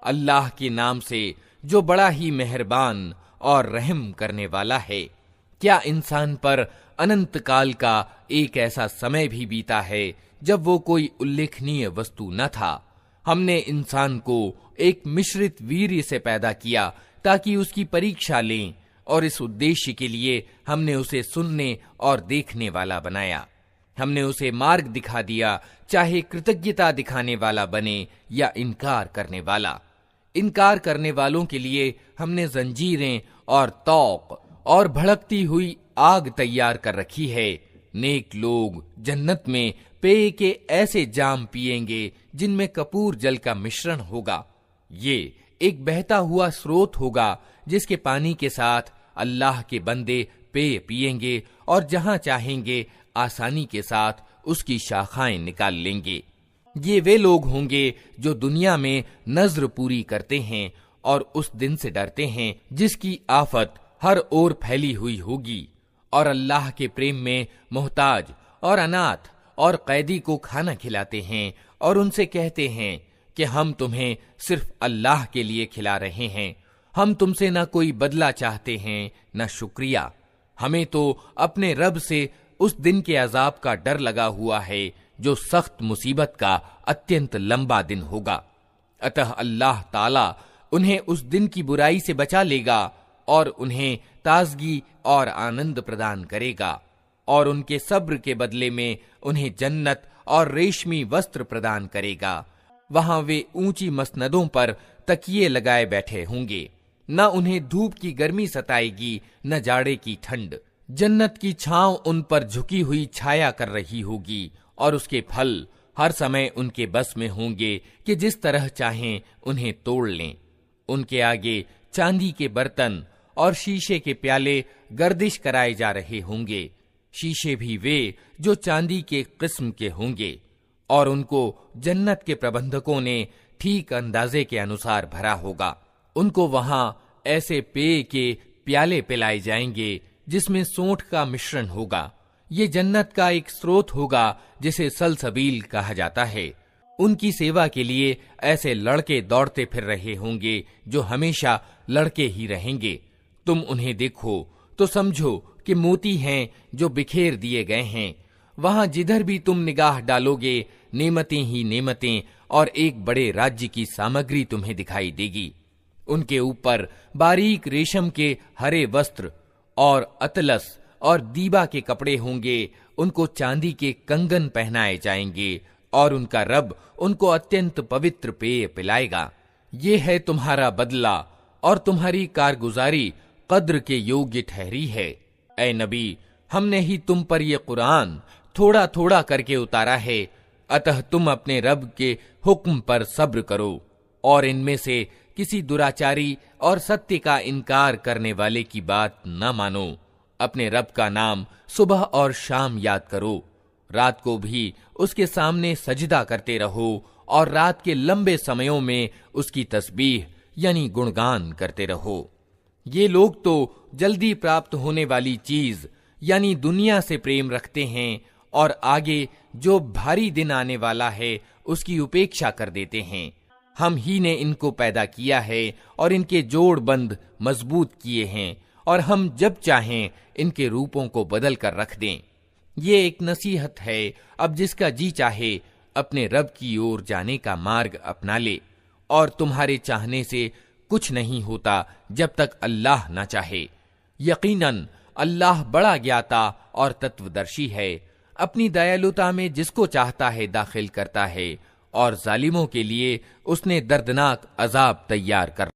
अल्लाह के नाम से जो बड़ा ही मेहरबान और रहम करने वाला है। क्या इंसान पर अनंत काल का एक ऐसा समय भी बीता है जब वो कोई उल्लेखनीय वस्तु न था? हमने इंसान को एक मिश्रित वीर्य से पैदा किया ताकि उसकी परीक्षा लें, और इस उद्देश्य के लिए हमने उसे सुनने और देखने वाला बनाया। हमने उसे मार्ग दिखा दिया, चाहे कृतज्ञता दिखाने वाला बने या इनकार करने वाला। इनकार करने वालों के लिए हमने जंजीरें और तौक और भड़कती हुई आग तैयार कर रखी है। नेक लोग जन्नत में पेय के ऐसे जाम पिएंगे जिनमें कपूर जल का मिश्रण होगा। ये एक बहता हुआ स्रोत होगा जिसके पानी के साथ अल्लाह के बंदे पेय पिएंगे और जहां चाहेंगे आसानी के साथ उसकी शाखाएं निकाल लेंगे। ये वे लोग होंगे जो दुनिया में नज्र पूरी करते हैं और उस दिन से डरते हैं जिसकी आफत हर ओर फैली हुई होगी, और अल्लाह के प्रेम में मोहताज और अनाथ और कैदी को खाना खिलाते हैं और उनसे कहते हैं कि हम तुम्हें सिर्फ अल्लाह के लिए खिला रहे हैं, हम तुमसे न कोई बदला चाहते हैं न शुक्रिया। हमें तो अपने रब से उस दिन के अजाब का डर लगा हुआ है जो सख्त मुसीबत का अत्यंत लंबा दिन होगा। अतः अल्लाह ताला उन्हें उस दिन की बुराई से बचा लेगा और उन्हें ताजगी और आनंद प्रदान करेगा, और उनके सब्र के बदले में उन्हें जन्नत और रेशमी वस्त्र प्रदान करेगा। वहां वे ऊंची मसनदों पर तकिए लगाए बैठे होंगे, न उन्हें धूप की गर्मी सताएगी न जाड़े की ठंड। जन्नत की छांव उन पर झुकी हुई छाया कर रही होगी, और उसके फल हर समय उनके बस में होंगे कि जिस तरह चाहें उन्हें तोड़ लें। उनके आगे चांदी के बर्तन और शीशे के प्याले गर्दिश कराए जा रहे होंगे। शीशे भी वे जो चांदी के किस्म के होंगे, और उनको जन्नत के प्रबंधकों ने ठीक अंदाजे के अनुसार भरा होगा। उनको वहां ऐसे पेय के प्याले पिलाए जाएंगे जिसमें सोंठ का मिश्रण होगा। ये जन्नत का एक स्रोत होगा जिसे सलसबील कहा जाता है। उनकी सेवा के लिए ऐसे लड़के दौड़ते फिर रहे होंगे जो हमेशा लड़के ही रहेंगे। तुम उन्हें देखो तो समझो कि मोती हैं जो बिखेर दिए गए हैं। वहां जिधर भी तुम निगाह डालोगे नेमतें ही नेमतें और एक बड़े राज्य की सामग्री तुम्हें दिखाई देगी। उनके ऊपर बारीक रेशम के हरे वस्त्र और अतलस और दीबा के कपड़े होंगे। उनको चांदी के कंगन पहनाए जाएंगे और उनका रब उनको अत्यंत पवित्र पेय पिलाएगा। ये है तुम्हारा बदला और तुम्हारी कारगुजारी कद्र के योग्य ठहरी है। ऐ नबी, हमने ही तुम पर यह कुरान थोड़ा थोड़ा करके उतारा है, अतः तुम अपने रब के हुक्म पर सब्र करो और इनमें से किसी दुराचारी और सत्य का इनकार करने वाले की बात न मानो। अपने रब का नाम सुबह और शाम याद करो। रात को भी उसके सामने सजदा करते रहो और रात के लंबे समयों में उसकी तस्बीह यानी गुणगान करते रहो। ये लोग तो जल्दी प्राप्त होने वाली चीज यानी दुनिया से प्रेम रखते हैं और आगे जो भारी दिन आने वाला है उसकी उपेक्षा कर देते हैं। हम ही ने इनको पैदा किया है और इनके जोड़ बंद मजबूत किए हैं, और हम जब चाहें इनके रूपों को बदल कर रख दें। ये एक नसीहत है, अब जिसका जी चाहे अपने रब की ओर जाने का मार्ग अपना ले, और तुम्हारे चाहने से कुछ नहीं होता जब तक अल्लाह ना चाहे। यकीनन अल्लाह बड़ा ज्ञाता और तत्वदर्शी है। अपनी दयालुता में जिसको चाहता है दाखिल करता है, और जालिमों के लिए उसने दर्दनाक अजाब तैयार कर